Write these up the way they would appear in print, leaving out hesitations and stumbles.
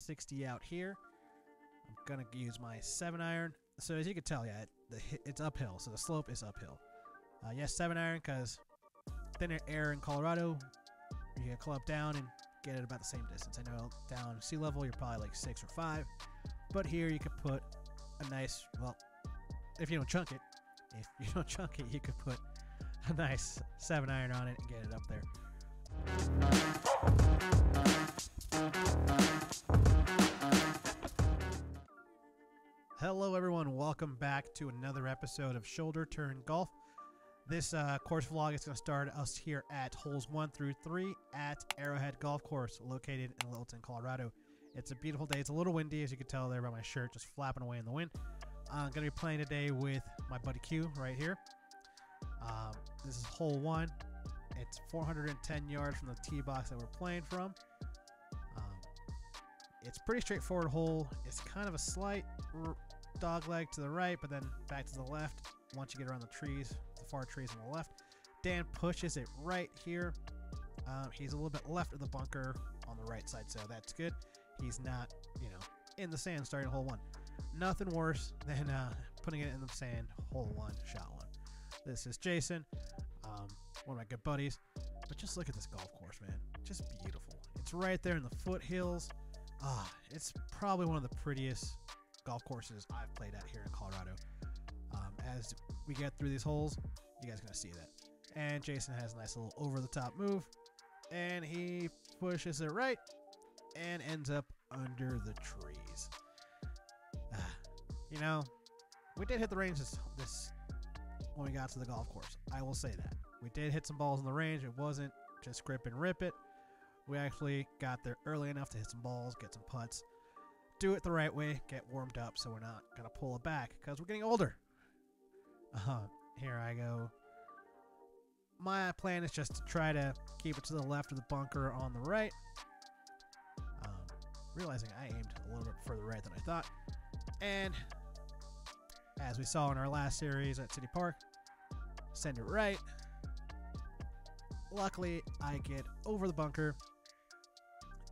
60 out here. I'm going to use my 7-iron. So as you can tell, yeah, it's uphill. So the slope is uphill. Yes, 7-iron because thinner air in Colorado, you can club down and get it about the same distance. I know down sea level, you're probably like 6 or 5. But here you could put a nice, well, if you don't chunk it, you could put a nice 7-iron on it and get it up there. Hello everyone, welcome back to another episode of Shoulder Turn Golf. This course vlog is going to start us here at holes 1 through 3 at Arrowhead Golf Course, located in Littleton, Colorado. It's a beautiful day. It's a little windy, as you can tell there by my shirt just flapping away in the wind. I'm going to be playing today with my buddy Kieu right here. This is hole 1. It's 410 yards from the tee box that we're playing from. It's a pretty straightforward hole. It's kind of a slight dog leg to the right, but then back to the left once you get around the trees, the far trees on the left. Dan pushes it right here. He's a little bit left of the bunker on the right side, so that's good. He's not, in the sand starting hole 1. Nothing worse than putting it in the sand, hole 1, shot 1. This is Jason, one of my good buddies. But just look at this golf course, man. Just beautiful. It's right there in the foothills. It's probably one of the prettiest golf courses I've played at here in Colorado. As we get through these holes, you guys are going to see that. And Jason has a nice little over-the-top move. And he pushes it right and ends up under the trees. We did hit the range this when we got to the golf course. I will say that. We did hit some balls in the range. It wasn't just grip and rip it. We actually got there early enough to hit some balls, get some putts, do it the right way, get warmed up so we're not going to pull it back because we're getting older. Here I go. My plan is just to try to keep it to the left of the bunker on the right. Realizing I aimed a little bit further right than I thought. And as we saw in our last series at City Park, send it right. Luckily, I get over the bunker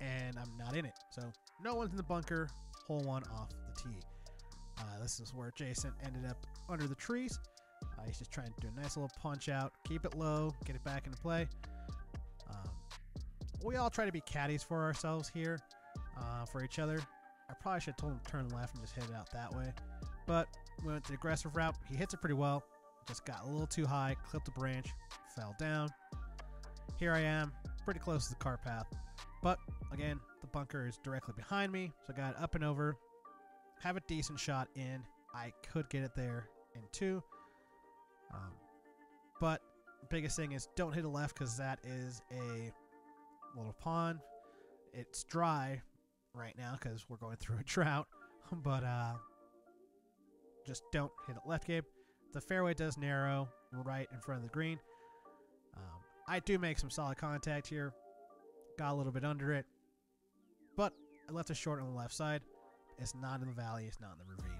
and I'm not in it. So no one's in the bunker, hole 1 off the tee. This is where Jason ended up under the trees. He's just trying to do a nice little punch out, keep it low, get it back into play. We all try to be caddies for ourselves here, for each other. I probably should have told him to turn left and just hit it out that way. But we went the aggressive route. He hits it pretty well. Just got a little too high, clipped a branch, fell down. Here I am, pretty close to the cart path. But again, the bunker is directly behind me, so I got it up and over. Have a decent shot in. I could get it there in 2. But biggest thing is don't hit a left because that is a little pond. It's dry right now because we're going through a drought. But just don't hit a left, Gabe. The fairway does narrow right in front of the green. I do make some solid contact here. Got a little bit under it. But I left it short on the left side. It's not in the valley. It's not in the ravine.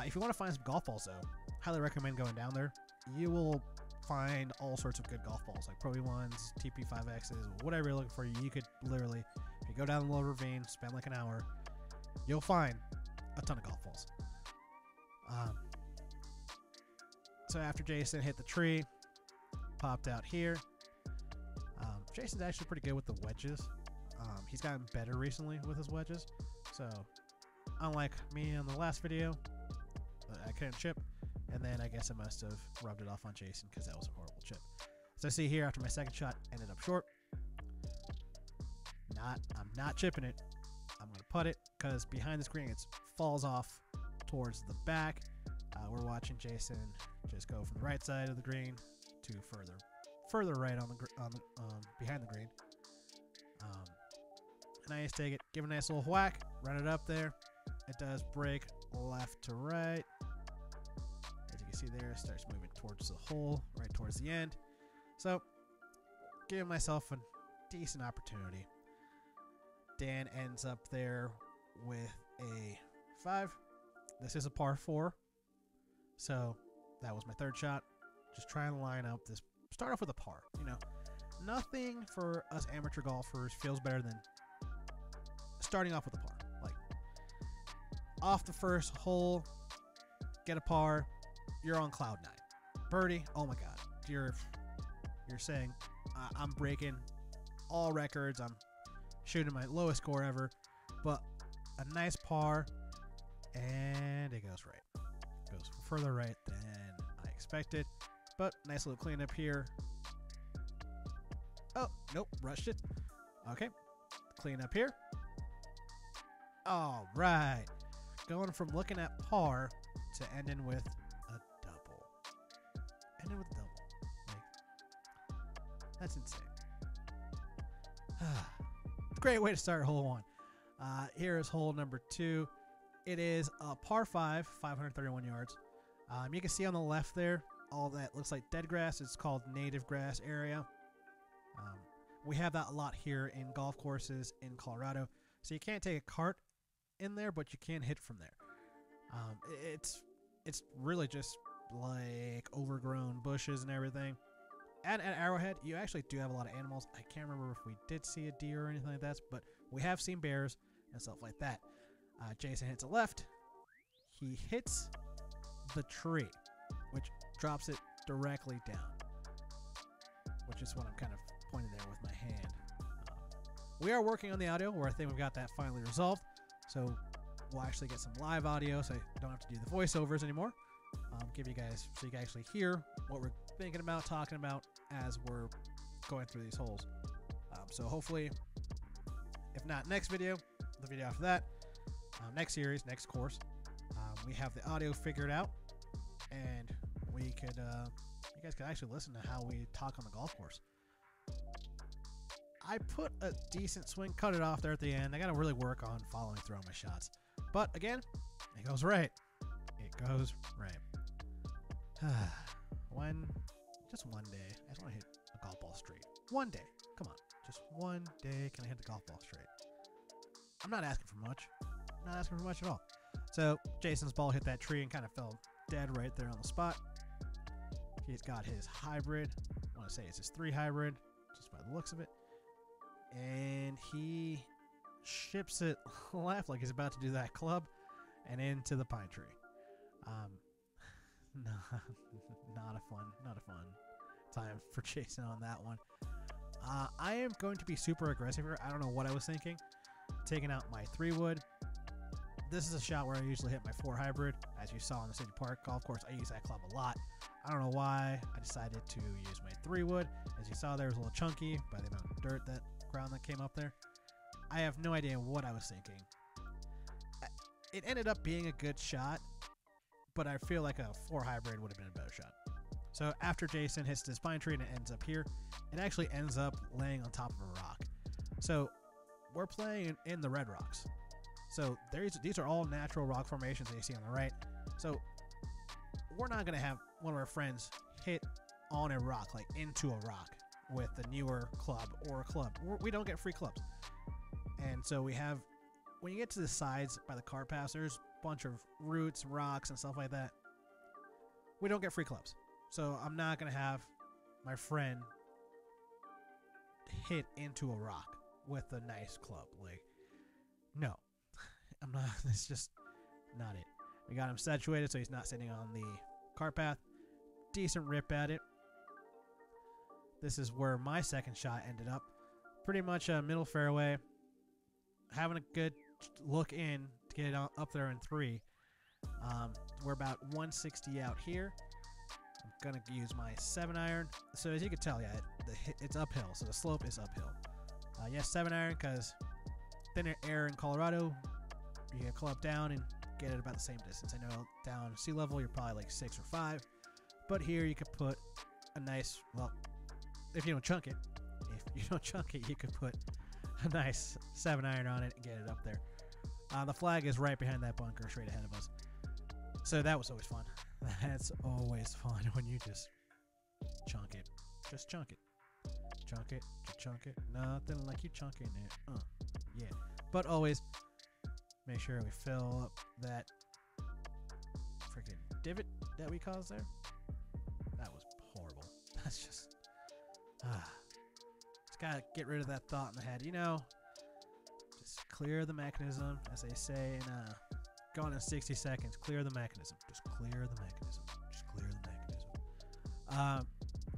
If you want to find some golf balls, though, highly recommend going down there. You will find all sorts of good golf balls, like Pro V1s, TP5Xs, whatever you're looking for. You could literally, if you go down the little ravine, spend like an hour, you'll find a ton of golf balls. So after Jason hit the tree, popped out here. Jason's actually pretty good with the wedges. He's gotten better recently with his wedges. So unlike me on the last video, I couldn't chip. And then I guess I must have rubbed it off on Jason because that was a horrible chip. So see here, after my second shot ended up short. I'm not chipping it. I'm going to putt it because behind the screen it falls off towards the back. We're watching Jason just go from the right side of the green to further right on the behind the green. And I just take it, give it a nice little whack, run it up there. It does break left to right. As you can see there, it starts moving towards the hole, right towards the end. So, giving myself a decent opportunity. Dan ends up there with a 5. This is a par 4. So, that was my third shot. Just trying to line up this. Start off with a par. Nothing for us amateur golfers feels better than starting off with a par. Like, off the first hole, get a par, you're on cloud 9. Birdie, oh my God, you're saying I'm breaking all records. I'm shooting my lowest score ever, but a nice par, and it goes right. Goes further right than I expected, but nice little cleanup here. Oh, nope, rushed it. Okay, clean up here. All right, going from looking at par to ending with a double. Ending with a double. Like, that's insane. Great way to start hole 1. Here is hole number 2. It is a par 5, 531 yards. You can see on the left there, all that looks like dead grass. It's called native grass area. We have that a lot here in golf courses in Colorado. So you can't take a cart in there, but you can hit from there. It's really just like overgrown bushes and everything. And at Arrowhead, you actually do have a lot of animals. I can't remember if we did see a deer or anything like that, but we have seen bears and stuff like that. Jason hits a left. He hits the tree, which drops it directly down, which is what I'm kind of pointing there with my hand. We are working on the audio, where I think we've got that finally resolved. So we'll actually get some live audio, so I don't have to do the voiceovers anymore. Give you guys, so you can actually hear what we're thinking about, talking about as we're going through these holes. So hopefully, if not next video, the video after that, next series, next course, we have the audio figured out, and we could, you guys could actually listen to how we talk on the golf course. I put a decent swing, cut it off there at the end. I got to really work on following through on my shots. But again, it goes right. It goes right. Just one day, I just want to hit a golf ball straight. One day. Come on. Just one day can I hit the golf ball straight. I'm not asking for much. I'm not asking for much at all. So Jason's ball hit that tree and kind of fell dead right there on the spot. He's got his hybrid. I want to say it's his 3 hybrid, just by the looks of it. And he ships it left like he's about to do that club and into the pine tree. Not a fun time for Jason on that one. I am going to be super aggressive here. I don't know what I was thinking. Taking out my 3-wood. This is a shot where I usually hit my 4 hybrid. As you saw on the City Park golf course, I use that club a lot. I don't know why I decided to use my 3-wood. As you saw, there was a little chunky by the amount of dirt that ground that came up there. I have no idea what I was thinking. It ended up being a good shot, but I feel like a 4 hybrid would have been a better shot. So after Jason hits this pine tree and it ends up here, it actually ends up laying on top of a rock. So we're playing in the red rocks. So these are all natural rock formations that you see on the right. So we're not going to have one of our friends hit on a rock, like into a rock, with the newer club or a club. We don't get free clubs. And so we have, when you get to the sides by the car pass, there's a bunch of roots, rocks, and stuff like that. We don't get free clubs. So I'm not going to have my friend hit into a rock with a nice club. Like, no. I'm not, it's just not it. We got him situated so he's not sitting on the car path. Decent rip at it. This is where my second shot ended up. Pretty much a middle fairway. Having a good look in to get it up there in 3. We're about 160 out here. I'm going to use my 7-iron. So as you can tell, yeah, it's uphill. So the slope is uphill. Yes, 7-iron because thin air in Colorado, you get club down and get it about the same distance. I know down sea level, you're probably like 6 or 5. But here you could put a nice, well, if you don't chunk it, you could put a nice 7-iron on it and get it up there. The flag is right behind that bunker, straight ahead of us. So that was always fun. That's always fun when you just chunk it. Just chunk it. Chunk it. Just chunk it. Nothing like you chunking it. Yeah. But always make sure we fill up that freaking divot that we caused there. That was horrible. That's just... just gotta get rid of that thought in the head. You know, just clear the mechanism, as they say in Gone in 60 seconds. Clear the mechanism. Just clear the mechanism. Just clear the mechanism.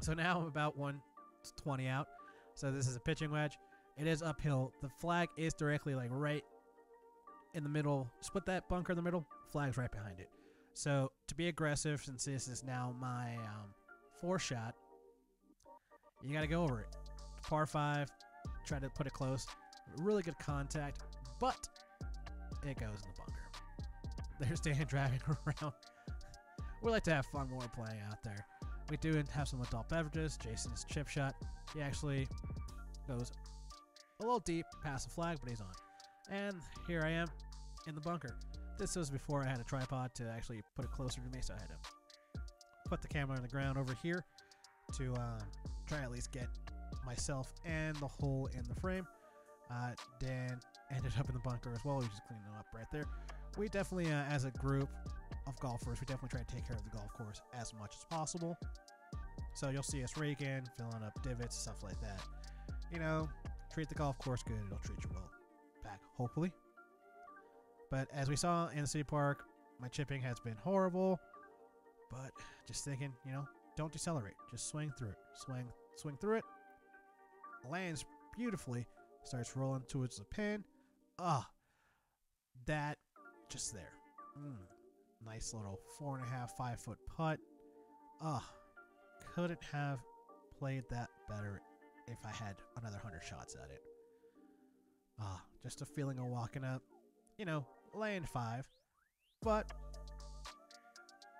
So now I'm about 120 out. So this is a pitching wedge. It is uphill. The flag is directly like right in the middle. Split that bunker in the middle. Flag's right behind it. So to be aggressive, since this is now my 4 shot, you got to go over it. Par 5. Try to put it close. Really good contact, but it goes in the bunker. There's Dan driving around. We like to have fun when we're playing out there. We do have some adult beverages. Jason's chip shot. He actually goes a little deep past the flag, but he's on. And here I am in the bunker. This was before I had a tripod to actually put it closer to me, so I had to put the camera on the ground over here to try at least get myself and the hole in the frame. Dan ended up in the bunker as well. We just cleaned it up right there. We definitely, as a group of golfers, we definitely try to take care of the golf course as much as possible. So you'll see us raking, filling up divots, stuff like that. You know, treat the golf course good, it'll treat you well back, hopefully. But as we saw in the city park, my chipping has been horrible. But just thinking, you know, don't decelerate. Just swing through it. Swing through it. Lands beautifully. Starts rolling towards the pin. That just there. Nice little 4.5, 5 foot putt. Couldn't have played that better if I had another 100 shots at it. Just a feeling of walking up, you know, laying 5. But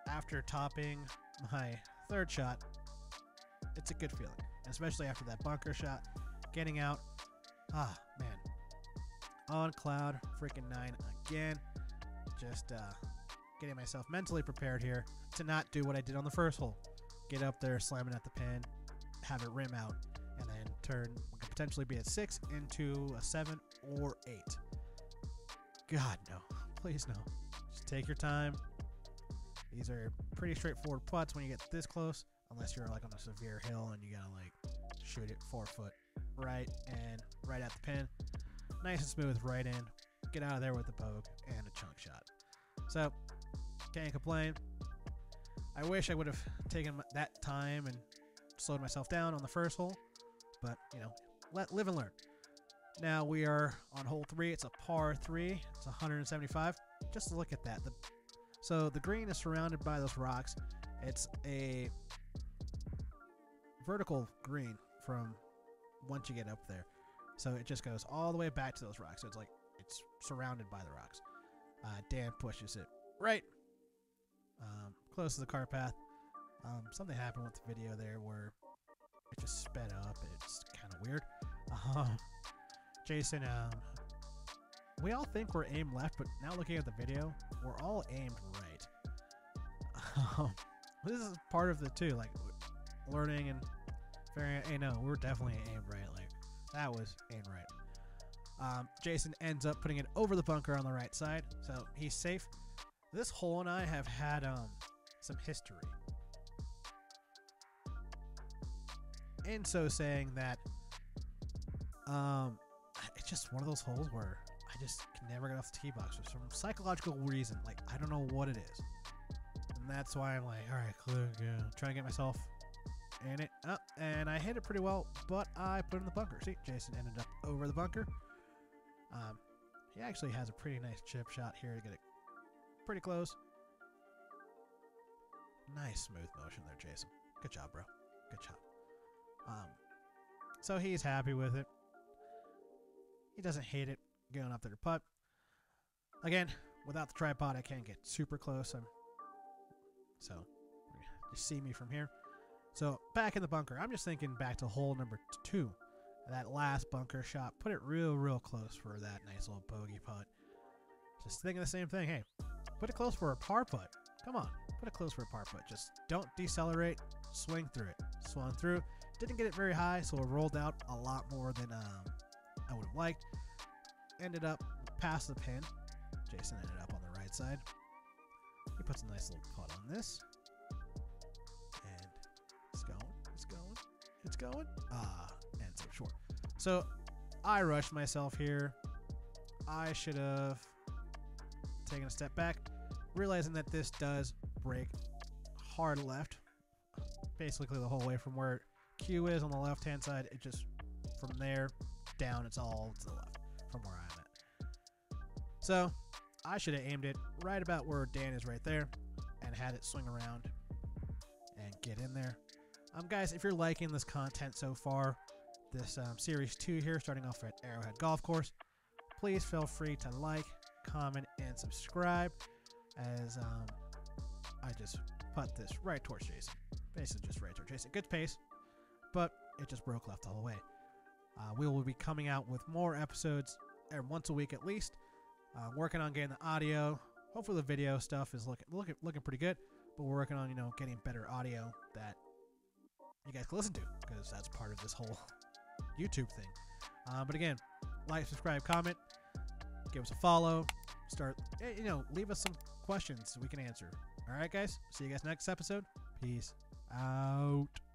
after topping my 3rd shot, it's a good feeling. And especially after that bunker shot, getting out. Man. On cloud freaking 9 again. Just getting myself mentally prepared here to not do what I did on the first hole. Get up there, slam it at the pin, have it rim out, and then turn what could potentially be a 6 into a 7 or 8. God, no. Please, no. Just take your time. These are pretty straightforward putts when you get this close, unless you're like on a severe hill and you gotta like shoot it 4 foot right and right at the pin. Nice and smooth right in. Get out of there with a poke and a chunk shot. So, can't complain. I wish I would have taken that time and slowed myself down on the first hole, but you know, live and learn. Now we are on hole 3. It's a par 3. It's 175. Just look at that. So the green is surrounded by those rocks. It's a vertical green from once you get up there. So it just goes all the way back to those rocks. So it's like it's surrounded by the rocks. Dan pushes it right close to the cart path. Something happened with the video there where it just sped up. It's kind of weird. Jason, we all think we're aimed left, but now looking at the video, we're all aimed right. This is part of the too, like learning and figuring out, hey, no, we're definitely aimed right. Like that was aimed right. Jason ends up putting it over the bunker on the right side, so he's safe. This hole and I have had some history. And so saying that it's just one of those holes where I just can never get off the tee box for some psychological reason. Like, I don't know what it is. And that's why I'm like, all right, clear, yeah. Trying to get myself in it. And I hit it pretty well, but I put it in the bunker. See, Jason ended up over the bunker. He actually has a pretty nice chip shot here to get it pretty close. Nice smooth motion there, Jason. Good job, bro. Good job. So he's happy with it. He doesn't hate it going up there to putt. Again, without the tripod, I can't get super close. So just see me from here. So back in the bunker, I'm just thinking back to hole number 2. That last bunker shot, put it real close for that nice little bogey putt. Just thinking the same thing. Hey, put it close for a par putt. Come on, put it close for a par putt. Just don't decelerate. Swing through it. Swung through. Didn't get it very high, so it rolled out a lot more than I would have liked. Ended up past the pin. Jason ended up on the right side. He puts a nice little putt on this. And it's going. It's going. It's going. And so short. So I rushed myself here. I should have taking a step back, realizing that this does break hard left, basically the whole way from where Kieu is on the left hand side. It just from there down, it's all to the left from where I'm at. So I should have aimed it right about where Dan is right there and had it swing around and get in there. Guys, if you're liking this content so far, this series 2 here, starting off at Arrowhead Golf Course, please feel free to like, comment, and subscribe, as I just put this right towards Jason. Basically just right towards Jason. Good pace, but it just broke left the whole way. We will be coming out with more episodes once a week at least. Working on getting the audio. Hopefully the video stuff is looking pretty good, but we're working on, getting better audio that you guys can listen to, because that's part of this whole YouTube thing. But again, like, subscribe, comment, give us a follow, leave us some questions we can answer. All right, guys. See you guys next episode. Peace out.